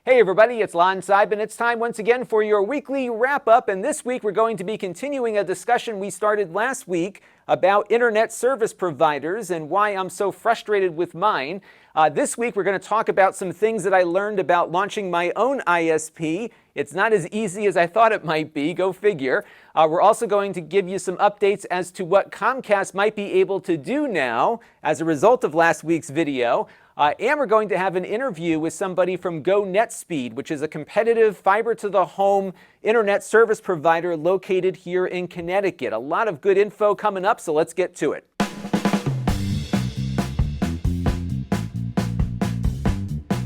Hey everybody, it's Lon.TV, and it's time once again for your weekly wrap-up. And this week we're going to be continuing a discussion we started last week about internet service providers and why I'm so frustrated with mine. This week we're going to talk about some things that I learned about launching my own ISP. It's not as easy as I thought it might be, go figure. We're also going to give you some updates as to what Comcast might be able to do now as a result of last week's video. And we're going to have an interview with somebody from GoNetSpeed, which is a competitive fiber-to-the-home internet service provider located here in Connecticut. A lot of good info coming up, so let's get to it.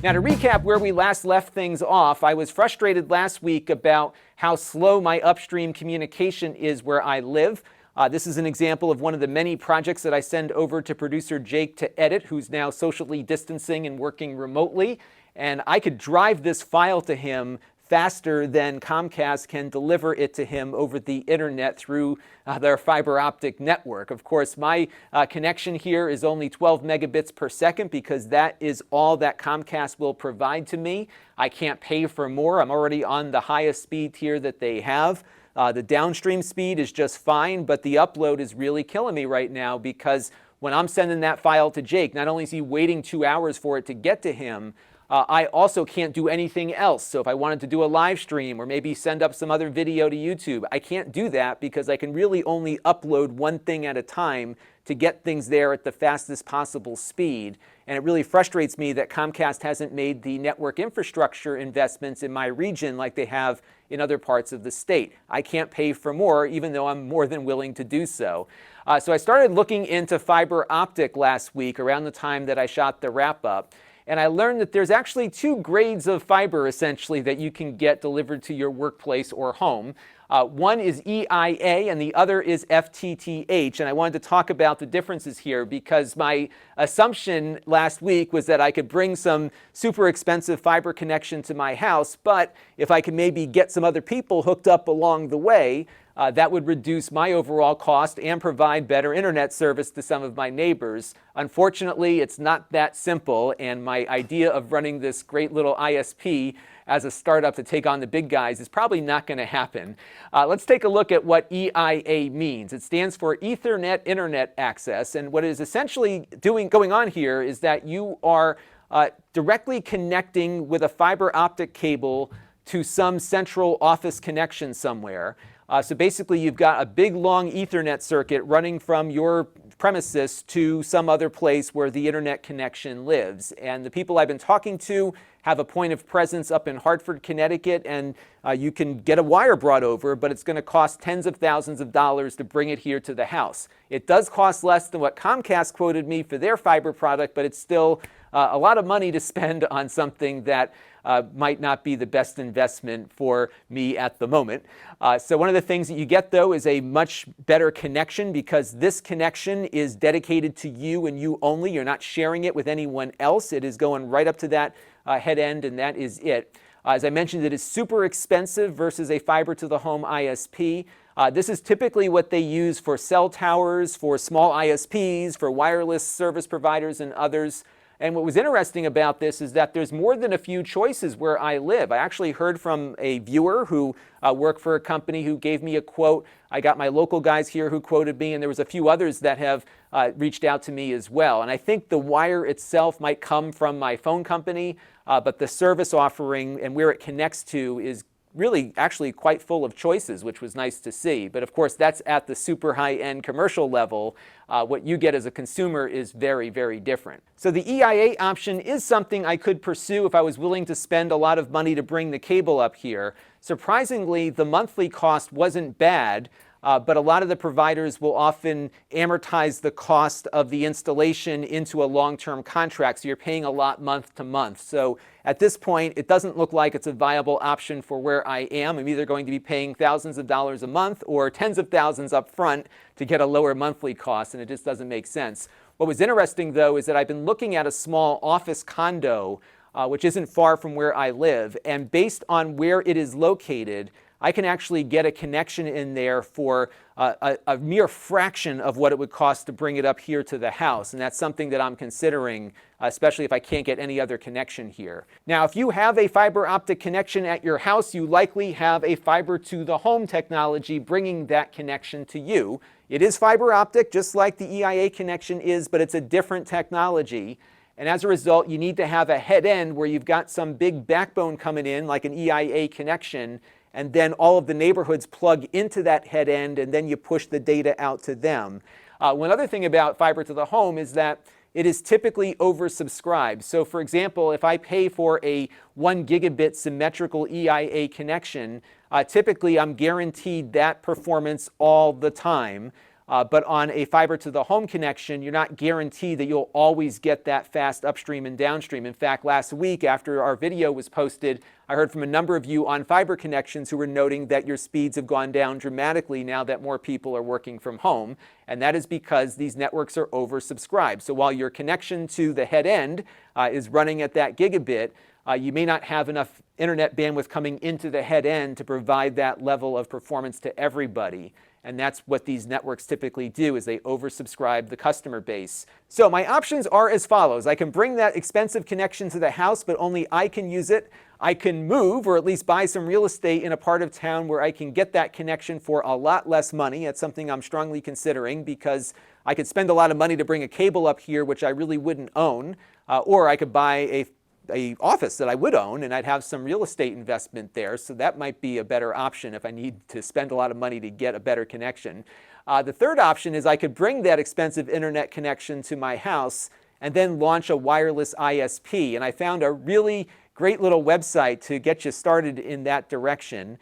Now, to recap where we last left things off, I was frustrated last week about how slow my upstream communication is where I live. This is an example of one of the many projects that I send over to producer Jake to edit, who's now socially distancing and working remotely. And I could drive this file to him faster than Comcast can deliver it to him over the internet through their fiber optic network. Of course, my connection here is only 12 megabits per second because that is all that Comcast will provide to me. I can't pay for more. I'm already on the highest speed tier that they have. The downstream speed is just fine, but the upload is really killing me right now because when I'm sending that file to Jake, not only is he waiting 2 hours for it to get to him, I also can't do anything else. So if I wanted to do a live stream or maybe send up some other video to YouTube, I can't do that because I can really only upload one thing at a time to get things there at the fastest possible speed. And it really frustrates me that Comcast hasn't made the network infrastructure investments in my region like they have in other parts of the state. I can't pay for more, even though I'm more than willing to do so. So I started looking into fiber optic last week around the time that I shot the wrap-up. And I learned that there's actually two grades of fiber, essentially, that you can get delivered to your workplace or home. One is EIA and the other is FTTH. And I wanted to talk about the differences here because my assumption last week was that I could bring some super expensive fiber connection to my house, but if I could maybe get some other people hooked up along the way, that would reduce my overall cost and provide better internet service to some of my neighbors. Unfortunately, it's not that simple, and my idea of running this great little ISP as a startup to take on the big guys is probably not going to happen. Let's take a look at what EIA means. It stands for Ethernet Internet Access, and what is essentially going on here is that you are directly connecting with a fiber optic cable to some central office connection somewhere. So basically, you've got a big, long Ethernet circuit running from your premises to some other place where the internet connection lives. And the people I've been talking to have a point of presence up in Hartford, Connecticut, and you can get a wire brought over, but it's going to cost tens of thousands of dollars to bring it here to the house. It does cost less than what Comcast quoted me for their fiber product, but it's still a lot of money to spend on something that might not be the best investment for me at the moment. So one of the things that you get, though, is a much better connection because this connection is dedicated to you and you only. You're not sharing it with anyone else. It is going right up to that head end, and that is it. As I mentioned, it is super expensive versus a fiber-to-the-home ISP. This is typically what they use for cell towers, for small ISPs, for wireless service providers, and others. And what was interesting about this is that there's more than a few choices where I live. I actually heard from a viewer who worked for a company who gave me a quote. I got my local guys here who quoted me, and there was a few others that have reached out to me as well. And I think the wire itself might come from my phone company, but the service offering and where it connects to is really actually quite full of choices, which was nice to see. But of course, that's at the super high-end commercial level. What you get as a consumer is very, very different. So the EIA option is something I could pursue if I was willing to spend a lot of money to bring the cable up here. Surprisingly, the monthly cost wasn't bad. But a lot of the providers will often amortize the cost of the installation into a long-term contract, so you're paying a lot month to month. So at this point, it doesn't look like it's a viable option for where I am. I'm either going to be paying thousands of dollars a month or tens of thousands up front to get a lower monthly cost, and it just doesn't make sense. What was interesting, though, is that I've been looking at a small office condo, which isn't far from where I live, and based on where it is located, I can actually get a connection in there for a mere fraction of what it would cost to bring it up here to the house. And that's something that I'm considering, especially if I can't get any other connection here. Now, if you have a fiber optic connection at your house, you likely have a fiber to the home technology bringing that connection to you. It is fiber optic, just like the EIA connection is, but it's a different technology. And as a result, you need to have a head end where you've got some big backbone coming in, like an EIA connection, and then all of the neighborhoods plug into that head end, and then you push the data out to them. One other thing about fiber to the home is that it is typically oversubscribed. So for example, if I pay for a 1 gigabit symmetrical EIA connection, typically I'm guaranteed that performance all the time. But on a fiber to the home connection, you're not guaranteed that you'll always get that fast upstream and downstream. In fact, last week after our video was posted, I heard from a number of you on fiber connections who were noting that your speeds have gone down dramatically now that more people are working from home. And that is because these networks are oversubscribed. So while your connection to the head end is running at that gigabit, you may not have enough internet bandwidth coming into the head end to provide that level of performance to everybody. And that's what these networks typically do, is they oversubscribe the customer base. So my options are as follows. I can bring that expensive connection to the house, but only I can use it. I can move, or at least buy some real estate in a part of town where I can get that connection for a lot less money. That's something I'm strongly considering, because I could spend a lot of money to bring a cable up here, which I really wouldn't own. Or I could buy a office that I would own, and I'd have some real estate investment there. So that might be a better option if I need to spend a lot of money to get a better connection. The third option is I could bring that expensive internet connection to my house and then launch a wireless ISP. And I found a really great little website to get you started in that direction.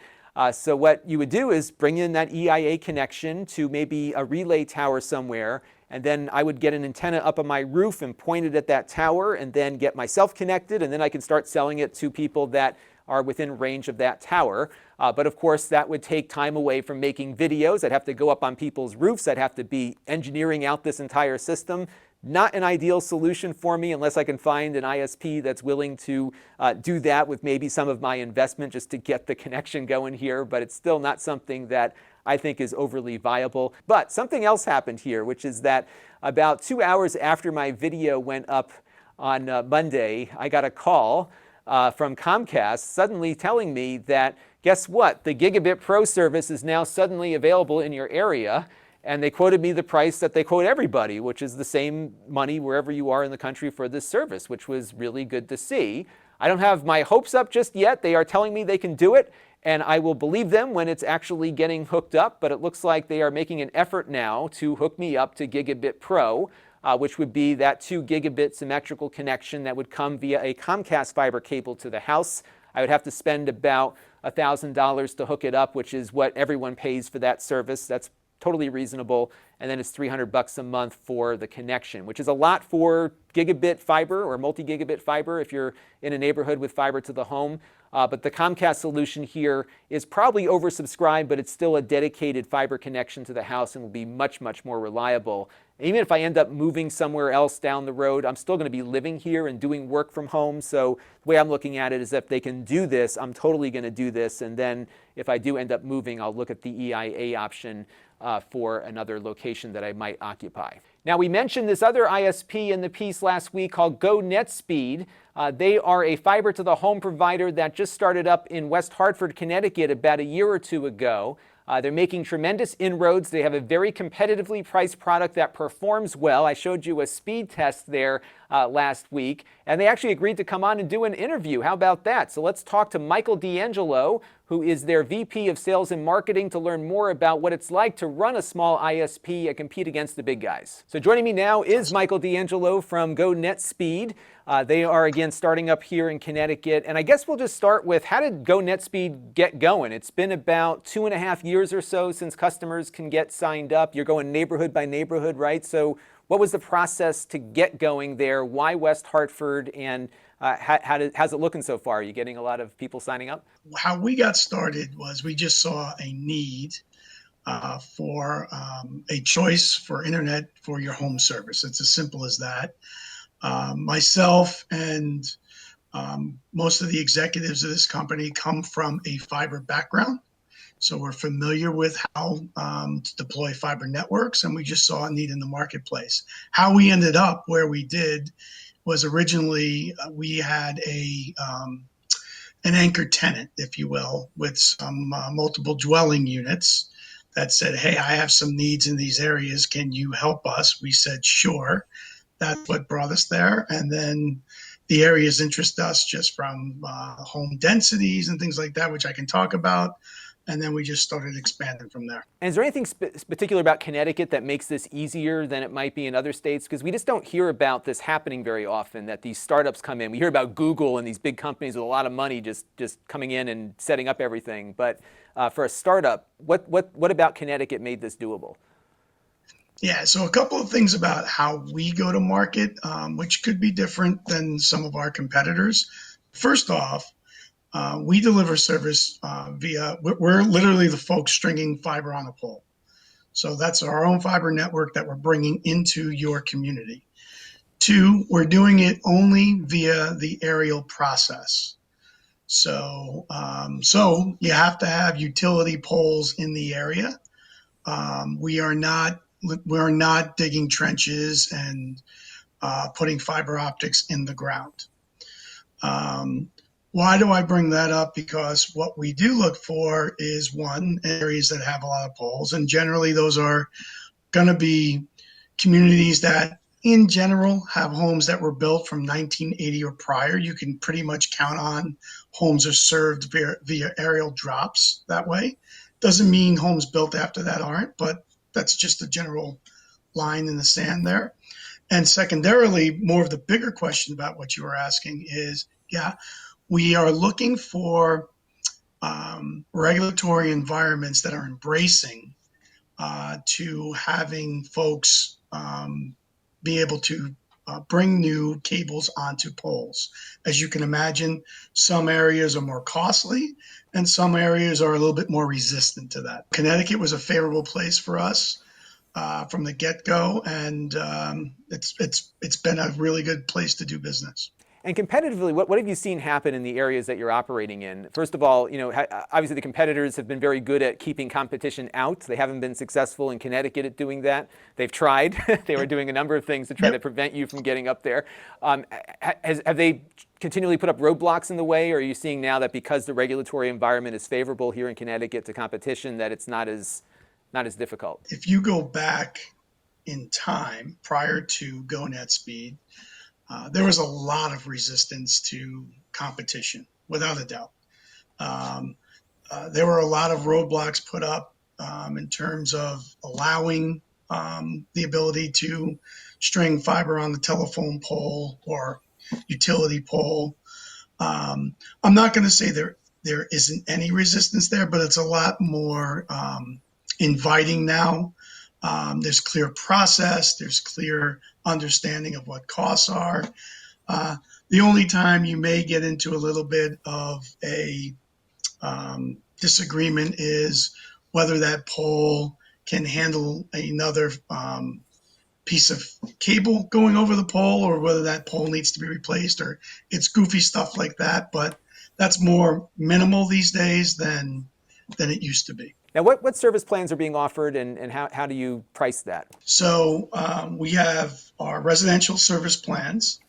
So what you would do is bring in that EIA connection to maybe a relay tower somewhere, and then I would get an antenna up on my roof and point it at that tower, and then get myself connected, and then I can start selling it to people that are within range of that tower. But of course, that would take time away from making videos. I'd have to go up on people's roofs. I'd have to be engineering out this entire system. Not an ideal solution for me unless I can find an ISP that's willing to do that with maybe some of my investment just to get the connection going here, but it's still not something that I think is overly viable. But something else happened here, which is that about 2 hours after my video went up on Monday, I got a call from Comcast suddenly telling me that, guess what? The Gigabit Pro service is now suddenly available in your area. And they quoted me the price that they quote everybody, which is the same money wherever you are in the country for this service, which was really good to see. I don't have my hopes up just yet. They are telling me they can do it, and I will believe them when it's actually getting hooked up. But it looks like they are making an effort now to hook me up to Gigabit Pro, which would be that 2 gigabit symmetrical connection that would come via a Comcast fiber cable to the house. I would have to spend about $1,000 to hook it up, which is what everyone pays for that service. That's totally reasonable. And then it's $300 a month for the connection, which is a lot for gigabit fiber or multi-gigabit fiber if you're in a neighborhood with fiber to the home. But the Comcast solution here is probably oversubscribed, but it's still a dedicated fiber connection to the house and will be much, much more reliable. Even if I end up moving somewhere else down the road, I'm still going to be living here and doing work from home. So the way I'm looking at it is if they can do this, I'm totally going to do this. And then if I do end up moving, I'll look at the EIA option for another location that I might occupy. Now, we mentioned this other ISP in the piece last week called GoNetSpeed. They are a fiber to the home provider that just started up in West Hartford, Connecticut about a year or two ago. They're making tremendous inroads. They have a very competitively priced product that performs well. I showed you a speed test there last week, and they actually agreed to come on and do an interview. How about that? So let's talk to Michael D'Angelo, who is their VP of Sales and Marketing, to learn more about what it's like to run a small ISP and compete against the big guys. So joining me now is Michael D'Angelo from GoNetSpeed. They are, again, starting up here in Connecticut. And I guess we'll just start with, how did GoNetSpeed get going? It's been about 2.5 years or so since customers can get signed up. You're going neighborhood by neighborhood, right? So what was the process to get going there? Why West Hartford? And how's it looking so far? Are you getting a lot of people signing up? How we got started was we just saw a need for a choice for internet for your home service. It's as simple as that. Myself and most of the executives of this company come from a fiber background. So we're familiar with how to deploy fiber networks, and we just saw a need in the marketplace. How we ended up where we did was originally we had an anchor tenant, if you will, with some multiple dwelling units that said, hey, I have some needs in these areas. Can you help us? We said, sure. That's what brought us there. And then the areas interest us just from home densities and things like that, which I can talk about. And then we just started expanding from there. And is there anything particular about Connecticut that makes this easier than it might be in other states? Because we just don't hear about this happening very often, that these startups come in. We hear about Google and these big companies with a lot of money just coming in and setting up everything. But for a startup, what about Connecticut made this doable? Yeah, so a couple of things about how we go to market, which could be different than some of our competitors. First off, we deliver service we're literally the folks stringing fiber on a pole. So that's our own fiber network that we're bringing into your community. Two, we're doing it only via the aerial process. So you have to have utility poles in the area. We're not digging trenches and putting fiber optics in the ground. Why do I bring that up? Because what we do look for is, one, areas that have a lot of poles, and generally those are going to be communities that in general have homes that were built from 1980 or prior. You can pretty much count on homes are served via aerial drops that way. Doesn't mean homes built after that aren't, but that's just a general line in the sand there. And secondarily, more of the bigger question about what you were asking is, we are looking for regulatory environments that are embracing to having folks be able to bring new cables onto poles. As you can imagine, some areas are more costly and some areas are a little bit more resistant to that. Connecticut was a favorable place for us from the get-go, and it's been a really good place to do business. And competitively, what have you seen happen in the areas that you're operating in? First of all, obviously the competitors have been very good at keeping competition out. They haven't been successful in Connecticut at doing that. They've tried. They were doing a number of things to try to prevent you from getting up there. Have they continually put up roadblocks in the way, or are you seeing now that because the regulatory environment is favorable here in Connecticut to competition, that it's not as difficult? If you go back in time prior to GoNetSpeed, there was a lot of resistance to competition, without a doubt. There were a lot of roadblocks put up in terms of allowing the ability to string fiber on the telephone pole or utility pole. I'm not going to say there isn't any resistance there, but it's a lot more inviting now. There's clear process, there's clear understanding of what costs are. The only time you may get into a little bit of a disagreement is whether that pole can handle another piece of cable going over the pole, or whether that pole needs to be replaced, or it's goofy stuff like that. But that's more minimal these days than it used to be. Now, what service plans are being offered, and how do you price that? So we have our residential service plans.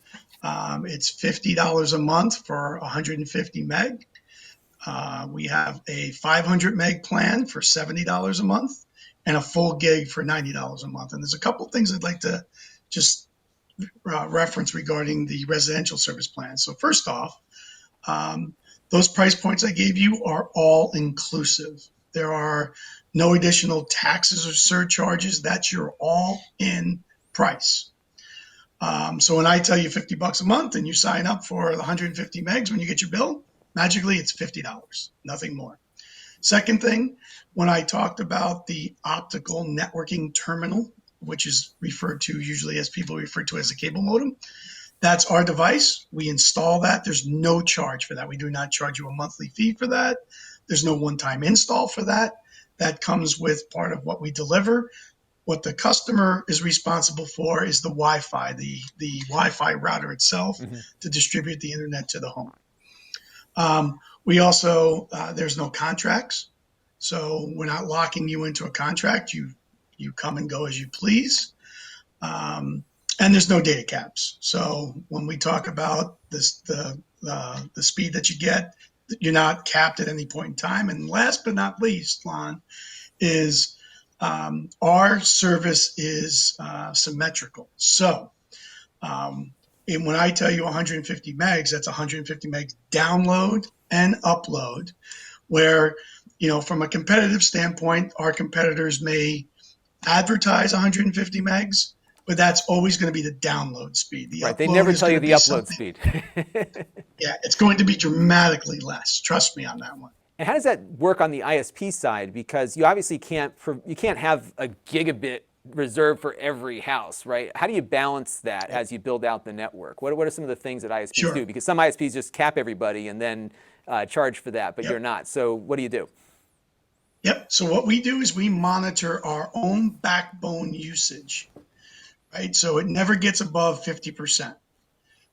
It's $50 a month for 150 meg. We have a 500 meg plan for $70 a month, and a full gig for $90 a month. And there's a couple of things I'd like to just reference regarding the residential service plan. So first off, those price points I gave you are all inclusive. There are no additional taxes or surcharges. That's your all-in price. So when I tell you $50 a month and you sign up for 150 megs, when you get your bill, magically it's $50, nothing more. Second thing, when I talked about the optical networking terminal, which is referred to usually as people refer to as a cable modem, that's our device. We install that. There's no charge for that. We do not charge you a monthly fee for that. There's no one-time install for that. That comes with part of what we deliver. What the customer is responsible for is the Wi-Fi, the Wi-Fi router itself, to distribute the internet to the home. We also, there's no contracts. So we're not locking you into a contract. You come and go as you please. And there's no data caps. So when we talk about this, the speed that you get, you're not capped at any point in time. And last but not least, Lon, is our service is symmetrical. So and when I tell you 150 megs, that's 150 megs download and upload, where, from a competitive standpoint, our competitors may advertise 150 megs, but that's always going to be the download speed. The Right. They upload never is tell going you to the be upload something. speed. Yeah, it's going to be dramatically less. Trust me on that one. And how does that work on the ISP side? Because you obviously can't have a gigabit reserved for every house, right? How do you balance that as you build out the network? What are some of the things that ISPs do? Sure. Because some ISPs just cap everybody and then charge for that, but you're Yep. not. So what do you do? Yep. So what we do is we monitor our own backbone usage, right? So it never gets above 50%.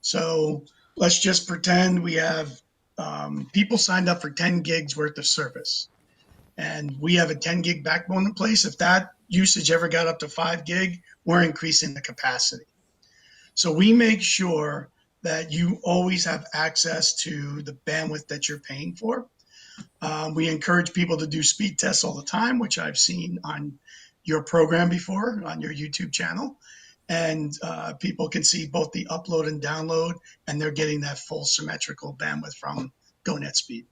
So let's just pretend we have people signed up for 10 gigs worth of service, and we have a 10 gig backbone in place. If that usage ever got up to 5 gig, we're increasing the capacity. So we make sure that you always have access to the bandwidth that you're paying for. We encourage people to do speed tests all the time, which I've seen on your program before, on your YouTube channel. And people can see both the upload and download, and they're getting that full symmetrical bandwidth from GoNetSpeed.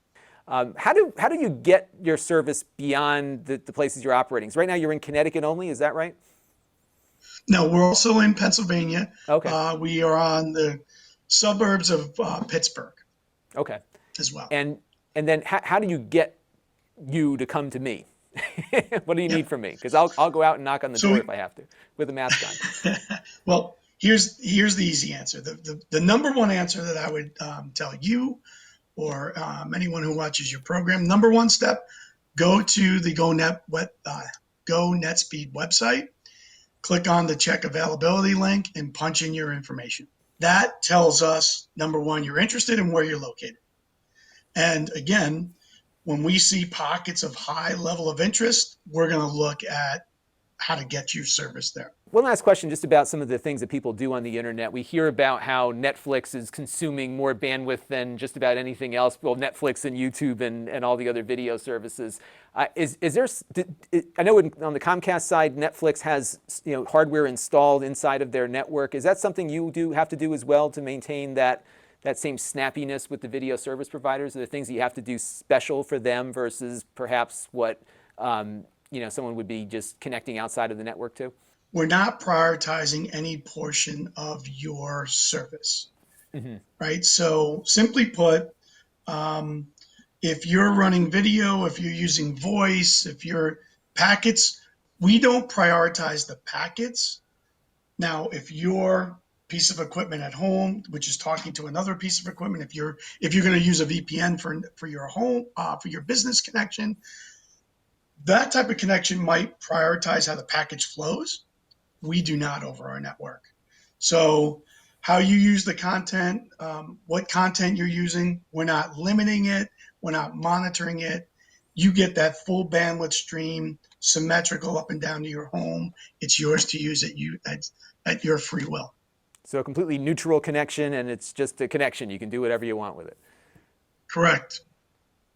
How do you get your service beyond the places you're operating? So right now you're in Connecticut only, is that right? No, we're also in Pennsylvania. Okay. We are on the suburbs of Pittsburgh Okay. as well. And then how do you get you to come to me? What do you need from me? Because I'll go out and knock on the door if I have to with a mask on. Well, here's the easy answer. The number one answer that I would tell you or anyone who watches your program, number one step, go to the GoNetSpeed website, click on the check availability link, and punch in your information. That tells us, number one, you're interested in where you're located. And again, when we see pockets of high level of interest, we're going to look at how to get you service there. One last question just about some of the things that people do on the internet. We hear about how Netflix is consuming more bandwidth than just about anything else. Well, Netflix and YouTube and all the other video services. Is there? I know on the Comcast side, Netflix has hardware installed inside of their network. Is that something you have to do as well to maintain that same snappiness with the video service providers? Are there things that you have to do special for them versus perhaps what someone would be just connecting outside of the network to? We're not prioritizing any portion of your service, right? So simply put, if you're running video, if you're using voice, if you're packets, we don't prioritize the packets. Now, if your piece of equipment at home, which is talking to another piece of equipment, if you're going to use a VPN for your home, for your business connection, that type of connection might prioritize how the package flows. We do not over our network. So how you use the content, what content you're using, we're not limiting it. We're not monitoring it. You get that full bandwidth stream, symmetrical up and down to your home. It's yours to use at your free will. So a completely neutral connection, and it's just a connection. You can do whatever you want with it. Correct.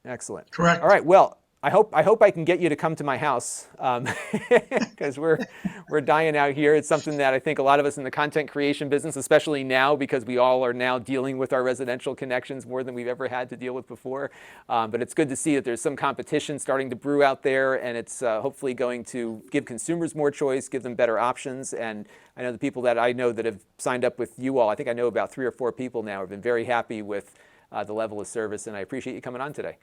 Excellent. Correct. All right. Well, I hope I can get you to come to my house because we're dying out here. It's something that I think a lot of us in the content creation business, especially now because we all are now dealing with our residential connections more than we've ever had to deal with before. But it's good to see that there's some competition starting to brew out there, and it's hopefully going to give consumers more choice, give them better options. And I know the people that I know that have signed up with you all, I think I know about 3 or 4 people now, have been very happy with the level of service, and I appreciate you coming on today.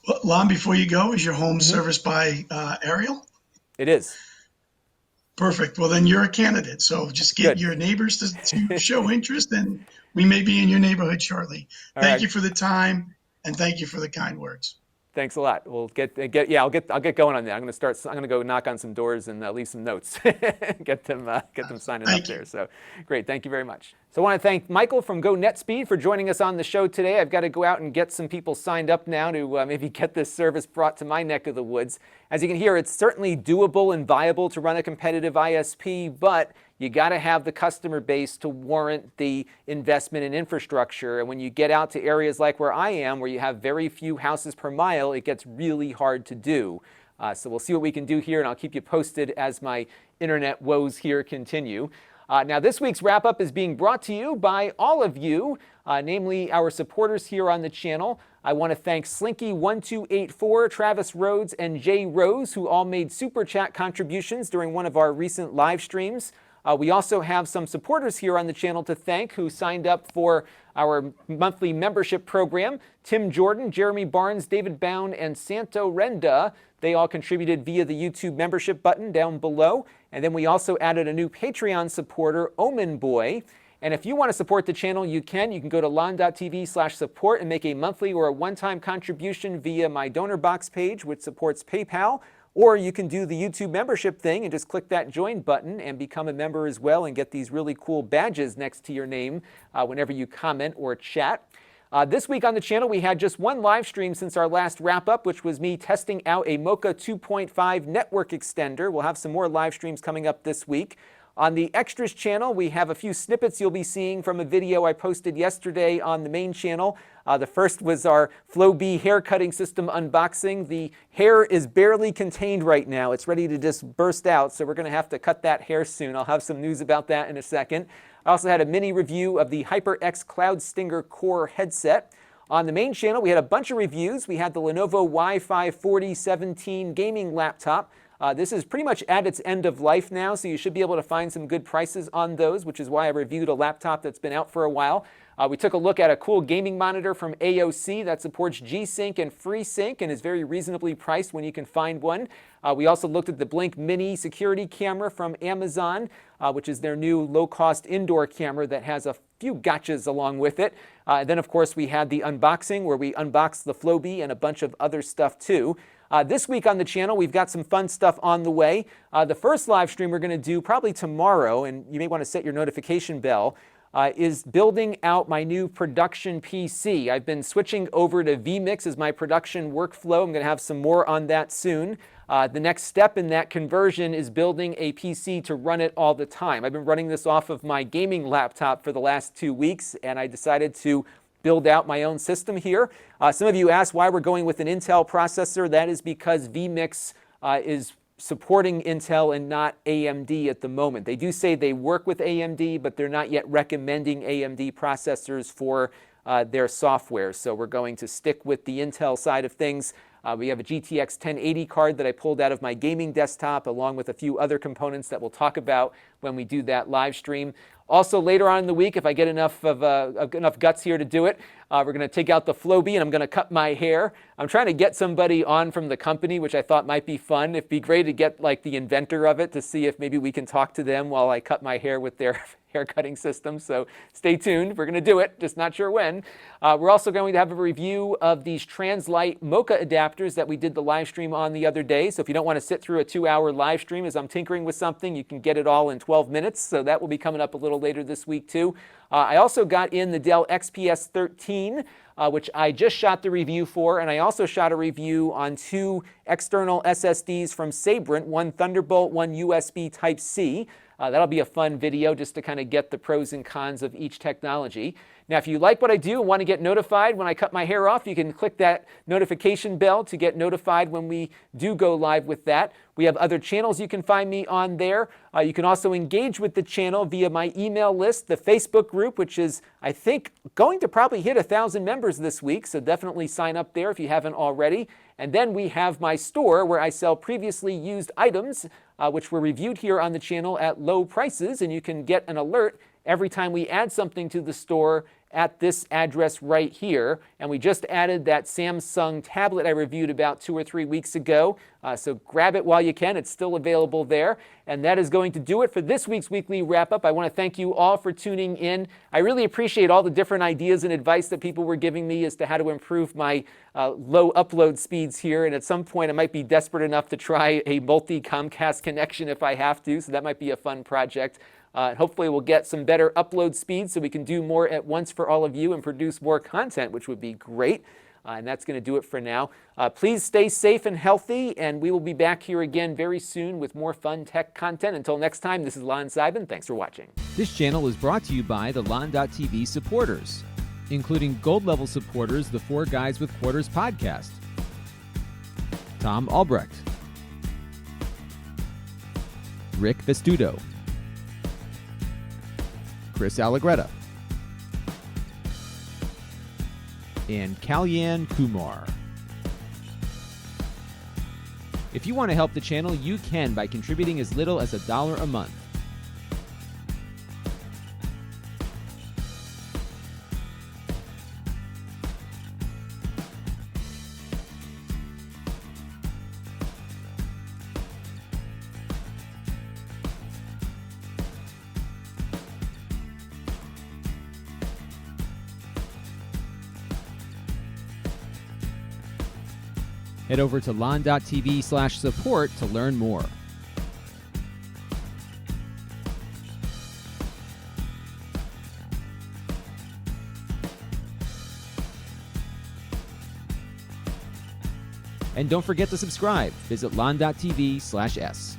Well, Lon, before you go, is your home serviced by Aerial? It is. Perfect. Well, then you're a candidate. So just get Good. your neighbors to show interest, and we may be in your neighborhood shortly. Thank you for the time, and thank you for the kind words. Thanks a lot. We'll I'll get going on that. I'm going to go knock on some doors and leave some notes, get them signing up there. So great. Thank you very much. So I want to thank Michael from GoNetSpeed for joining us on the show today. I've got to go out and get some people signed up now to maybe get this service brought to my neck of the woods. As you can hear, it's certainly doable and viable to run a competitive ISP, but you got to have the customer base to warrant the investment in infrastructure. And when you get out to areas like where I am, where you have very few houses per mile, it gets really hard to do. So we'll see what we can do here, and I'll keep you posted as my internet woes here continue. Now, this week's wrap-up is being brought to you by all of you, namely our supporters here on the channel. I want to thank Slinky1284, Travis Rhodes, and Jay Rose, who all made Super Chat contributions during one of our recent live streams. We also have some supporters here on the channel to thank who signed up for our monthly membership program. Tim Jordan, Jeremy Barnes, David Bound, and Santo Renda. They all contributed via the YouTube membership button down below. And then we also added a new Patreon supporter, Omen Boy. And if you want to support the channel, you can. You can go to Lon.TV/support and make a monthly or a one-time contribution via my donor box page, which supports PayPal. Or you can do the YouTube membership thing and just click that join button and become a member as well and get these really cool badges next to your name whenever you comment or chat. This week on the channel, we had just one live stream since our last wrap-up, which was me testing out a Mocha 2.5 network extender. We'll have some more live streams coming up this week. On the Extras channel, we have a few snippets you'll be seeing from a video I posted yesterday on the main channel. The first was our Flow-B hair cutting system unboxing. The hair is barely contained right now. It's ready to just burst out, so we're going to have to cut that hair soon. I'll have some news about that in a second. I also had a mini review of the HyperX Cloud Stinger Core headset. On the main channel, we had a bunch of reviews. We had the Lenovo Wi-Fi 4017 gaming laptop. This is pretty much at its end of life now, so you should be able to find some good prices on those, which is why I reviewed a laptop that's been out for a while. We took a look at a cool gaming monitor from AOC that supports G-Sync and FreeSync and is very reasonably priced when you can find one. We also looked at the Blink Mini security camera from Amazon, which is their new low-cost indoor camera that has a few gotchas along with it. Then, of course, we had the unboxing where we unboxed the Flow-B and a bunch of other stuff too. This week on the channel, we've got some fun stuff on the way. The first live stream we're going to do probably tomorrow, and you may want to set your notification bell, is building out my new production PC. I've been switching over to vMix as my production workflow. I'm going to have some more on that soon. The next step in that conversion is building a PC to run it all the time. I've been running this off of my gaming laptop for the last 2 weeks, and I decided to build out my own system here. Some of you asked why we're going with an Intel processor. That is because vMix is supporting Intel and not AMD at the moment. They do say they work with AMD, but they're not yet recommending AMD processors for their software. So we're going to stick with the Intel side of things. We have a GTX 1080 card that I pulled out of my gaming desktop, along with a few other components that we'll talk about when we do that live stream. Also, later on in the week, if I get enough guts here to do it, we're going to take out the Flow-B and I'm going to cut my hair. I'm trying to get somebody on from the company, which I thought might be fun. It'd be great to get like the inventor of it to see if maybe we can talk to them while I cut my hair with their hair cutting system. So stay tuned. We're going to do it, just not sure when. We're also going to have a review of these Translite Mocha adapters that we did the live stream on the other day. So if you don't want to sit through a 2-hour live stream as I'm tinkering with something, you can get it all in 12 minutes. So that will be coming up a little later this week too. I also got in the Dell XPS 13, which I just shot the review for, and I also shot a review on 2 external SSDs from Sabrent, one Thunderbolt, one USB Type-C. That'll be a fun video just to kind of get the pros and cons of each technology. Now, if you like what I do and want to get notified when I cut my hair off, you can click that notification bell to get notified when we do go live with that. We have other channels you can find me on there. You can also engage with the channel via my email list, the Facebook group, which is, I think, going to probably hit 1,000 members this week, so definitely sign up there if you haven't already. And then we have my store where I sell previously used items, which were reviewed here on the channel at low prices, and you can get an alert every time we add something to the store at this address right here. And we just added that Samsung tablet I reviewed about 2 or 3 weeks ago. So grab it while you can. It's still available there. And that is going to do it for this week's weekly wrap-up. I want to thank you all for tuning in. I really appreciate all the different ideas and advice that people were giving me as to how to improve my low upload speeds here. And at some point, I might be desperate enough to try a multi-Comcast connection if I have to. So that might be a fun project. Hopefully we'll get some better upload speeds so we can do more at once for all of you and produce more content, which would be great. And that's going to do it for now. Please stay safe and healthy, and we will be back here again very soon with more fun tech content. Until next time, this is Lon.TV. Thanks for watching. This channel is brought to you by the Lon.TV supporters, including gold-level supporters, the 4 Guys with Quarters podcast, Tom Albrecht, Rick Vestudo, Chris Allegretta, and Kalyan Kumar. If you want to help the channel, you can by contributing as little as $1 a month. Head over to Lon.TV/support to learn more. And don't forget to subscribe. Visit Lon.TV/s.